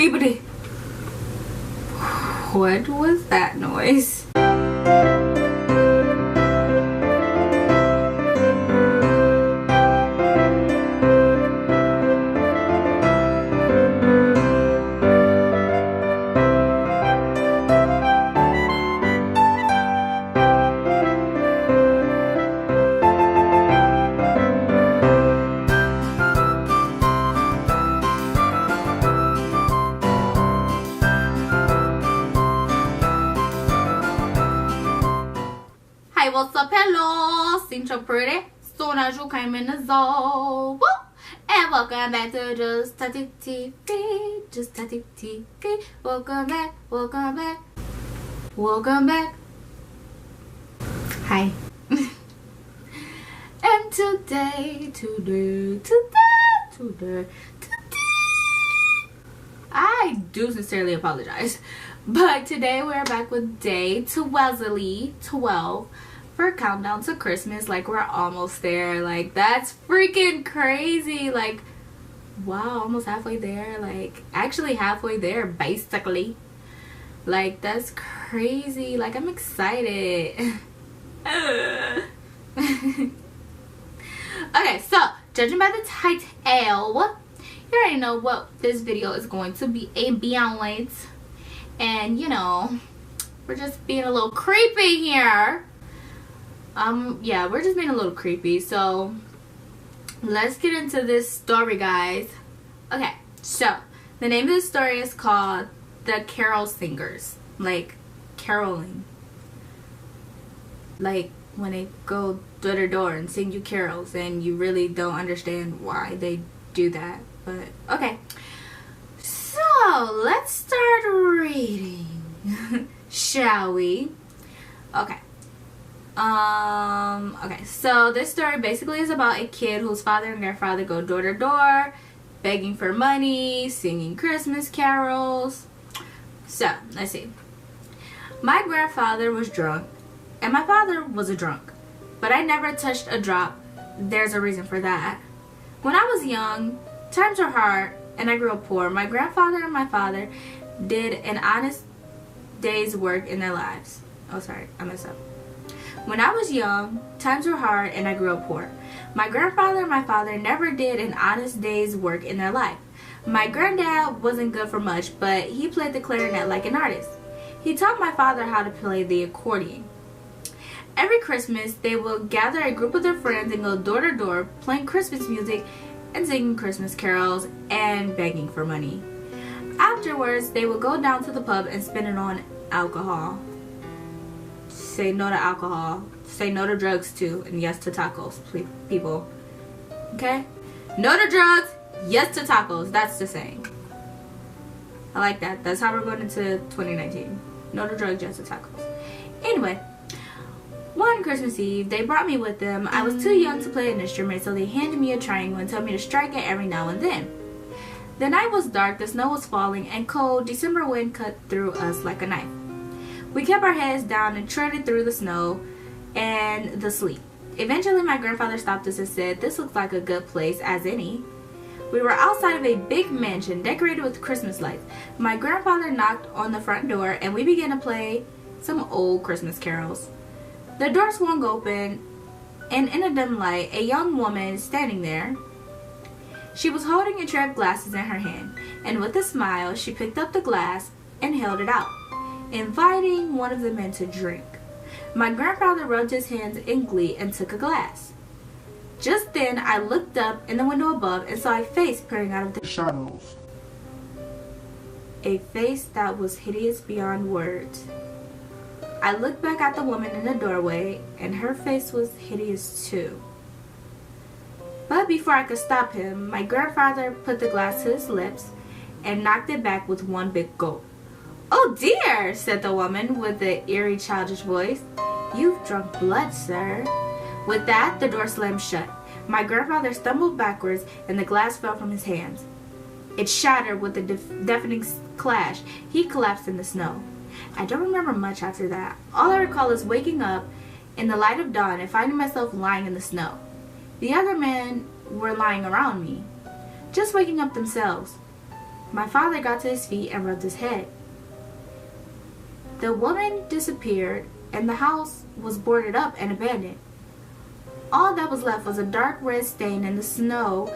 Beepity. What was that noise? Hey, what's up? Hello, xin chào pretty. So now you came in the zone. Woo! And welcome back to Just Taty TV. Just Taty TV. Welcome back, welcome back, welcome back. Hi. And today, I do sincerely apologize. But today we're back with day 12 for countdown to Christmas. Like, we're almost there. Like, that's freaking crazy. Like, wow, almost halfway there. Like, actually halfway there, basically. Like, that's crazy. Like, I'm excited. Okay, so judging by the title, you already know what this video is going to be about. And you know, we're just being a little creepy here. Yeah, we're just being a little creepy. So let's get into this story, guys. Okay, so the name of the story is called The Carol Singers. Like caroling, like when they go door to door and sing you carols and you really don't understand why they do that. But okay, so let's start reading. Shall we? Okay. Okay, so this story basically is about a kid whose father and grandfather go door to door begging for money, singing Christmas carols. So let's see. My grandfather was drunk and my father was a drunk, but I never touched a drop. There's a reason for that. When I was young, times were hard and I grew up poor. My grandfather and my father did an honest day's work in their lives. Oh, sorry, I messed up. When I was young, times were hard and I grew up poor. My grandfather and my father never did an honest day's work in their life. My granddad wasn't good for much, but he played the clarinet like an artist. He taught my father how to play the accordion. Every Christmas, they will gather a group of their friends and go door to door playing Christmas music and singing Christmas carols and begging for money. Afterwards, they will go down to the pub and spend it on alcohol. Say no to alcohol. Say no to drugs too, and yes to tacos, please, people. Okay? No to drugs, yes to tacos. That's the saying. I like that. That's how we're going into 2019. No to drugs, yes to tacos. Anyway, one Christmas Eve, they brought me with them. I was too young to play an instrument, so they handed me a triangle and told me to strike it every now and then. The night was dark, the snow was falling, and cold December wind cut through us like a knife. We kept our heads down and treaded through the snow and the sleet. Eventually, my grandfather stopped us and said, "This looks like a good place as any." We were outside of a big mansion decorated with Christmas lights. My grandfather knocked on the front door and we began to play some old Christmas carols. The door swung open and in a dim light, a young woman standing there. She was holding a tray of glasses in her hand, and with a smile, she picked up the glass and held it out, inviting one of the men to drink. My grandfather rubbed his hands in glee and took a glass. Just then, I looked up in the window above and saw a face peering out of the shadows. A face that was hideous beyond words. I looked back at the woman in the doorway, and her face was hideous too. But before I could stop him, my grandfather put the glass to his lips and knocked it back with one big gulp. "Oh dear," said the woman with an eerie childish voice. "You've drunk blood, sir." With that, the door slammed shut. My grandfather stumbled backwards and the glass fell from his hands. It shattered with a deafening clash. He collapsed in the snow. I don't remember much after that. All I recall is waking up in the light of dawn and finding myself lying in the snow. The other men were lying around me, just waking up themselves. My father got to his feet and rubbed his head. The woman disappeared, and the house was boarded up and abandoned. All that was left was a dark red stain in the snow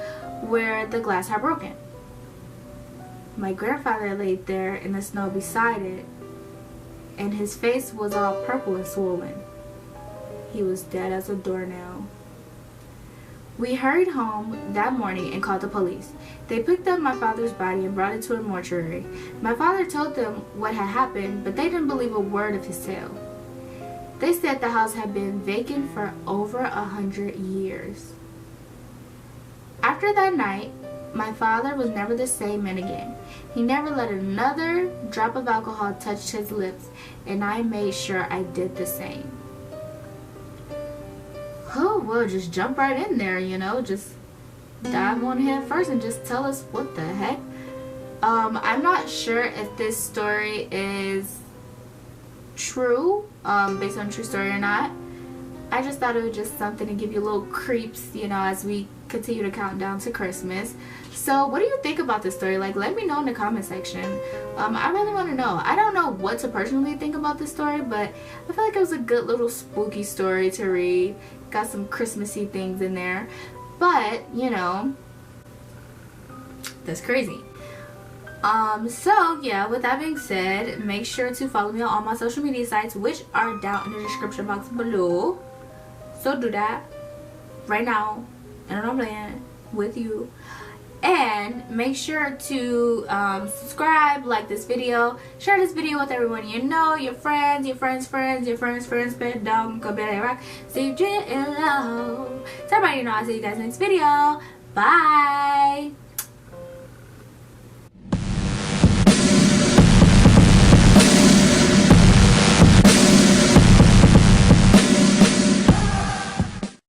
where the glass had broken. My grandfather laid there in the snow beside it, and his face was all purple and swollen. He was dead as a doornail. We hurried home that morning and called the police. They picked up my father's body and brought it to a mortuary. My father told them what had happened, but they didn't believe a word of his tale. They said the house had been vacant for over 100 years. After that night, my father was never the same man again. He never let another drop of alcohol touch his lips, and I made sure I did the same. Oh, well, just jump right in there, just dive on head first and just tell us what the heck. I'm not sure if this story is true, based on a true story or not. I just thought it was just something to give you little creeps, as we continue to count down to Christmas. So what do you think about this story? Like, let me know in the comment section. I really want to know. I don't know what to personally think about this story, but I feel like it was a good little spooky story to read. Got some Christmassy things in there, but that's crazy. So yeah, with that being said, make sure to follow me on all my social media sites, which are down in the description box below. So do that right now, and I'm playing with you. And make sure to subscribe, like this video, share this video with everyone you know, your friends, pet dog, go bed rock, see you so everybody know. I'll see you guys next video. Bye.